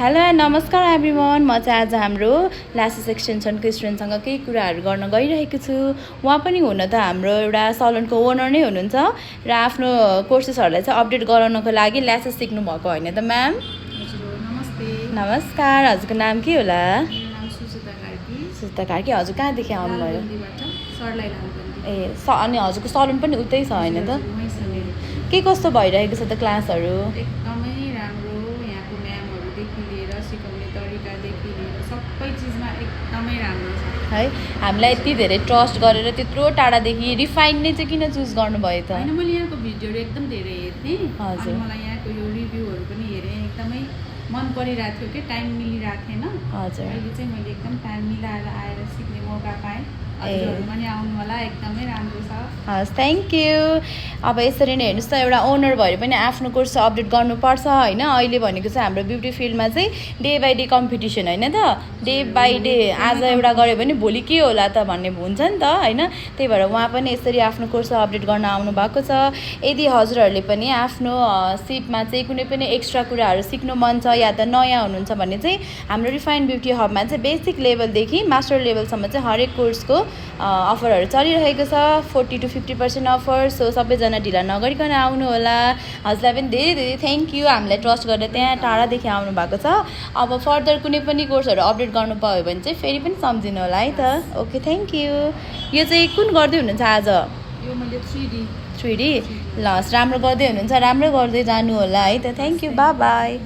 Hello and नमस्कार everyone. म चाहिँ आज हाम्रो ल्यासेस एक्सटेन्सनको स्टुडेन्टसँग केही कुराहरू गर्न गइरहेको छु। उहाँ पनि हुन त हाम्रो एउटा सलुनको ओनर नै हुनुहुन्छ र आफ्नो कोर्सेसहरूलाई चाहिँ अपडेट गराउनको लागि ल्यासेस सिक्नु भएको होइन त म्याम? हजुर नमस्ते। नमस्कार, हजुरको नाम के होला? मेरो नाम सुजिता कार्की। सुजिता कार्की। हजुर कहाँदेखि आउनुभयो? ए अनि हजुरको सलुन पनि उतै छ होइन त? के कस्तो भइरहेको छ त क्लासहरू? एकदमै राम्रो। यहाँको म्यामहरूदेखि लिएर सिकाउने तरिकादेखि लिएर सबै चिजमा एकदमै राम्रो छ है। हामीलाई यति धेरै ट्रस्ट गरेर त्यत्रो टाढादेखि रिफाइन नै चाहिँ किन चुज गर्नुभयो त? होइन, मैले यहाँको भिडियोहरू एकदम धेरै हेर्थेँ। हजुर। अनि मलाई यहाँको यो रिभ्यूहरू पनि हेरेँ, एकदमै मन परिरहेको थियो कि टाइम मिलिरहेको थिएन। हजुर। अहिले चाहिँ मैले एकदम टाइम मिलाएर आएर सिक्ने मौका पाएँ। हजुरहरू पनि आउनु होला, एकदमै राम्रो छ। हस्, थ्याङ्क यू। अब यसरी नै हेर्नुहोस् त, एउटा ओनर भएर पनि आफ्नो कोर्स अपडेट गर्नुपर्छ होइन। अहिले भनेको चाहिँ हाम्रो ब्युटी फिल्डमा चाहिँ डे बाई डे कम्पिटिसन होइन त? डे बाई डे आज एउटा गऱ्यो भने भोलि के होला त भन्ने हुन्छ नि त होइन। त्यही भएर उहाँ पनि यसरी आफ्नो कोर्स अपडेट गर्न आउनु भएको छ। यदि हजुरहरूले पनि आफ्नो सिपमा चाहिँ कुनै पनि एक्स्ट्रा कुराहरू सिक्नु मन छ या त नयाँ हुनुहुन्छ भने चाहिँ हाम्रो रिफाइन ब्युटी हबमा चाहिँ बेसिक लेभलदेखि मास्टर लेभलसम्म चाहिँ हरेक कोर्सको अफरहरू चलिरहेको छ। 40 to 50% अफर। सो सबैजना ढिला नगरिकन आउनु होला। हजुरलाई पनि धेरै धेरै थ्याङ्क यू, हामीलाई ट्रस्ट गरेर त्यहाँ टाढादेखि आउनु भएको छ। अब फर्दर कुनै पनि कोर्सहरू अपडेट गर्नु पायो भने चाहिँ फेरि पनि सम्झिनु होला है त। Okay, thank you. यो चाहिँ कुन गर्दै हुनुहुन्छ आज? यो मैले 3D। ल, राम्रो गर्दै हुनुहुन्छ, राम्रो गर्दै जानु होला है त। Thank you, by by.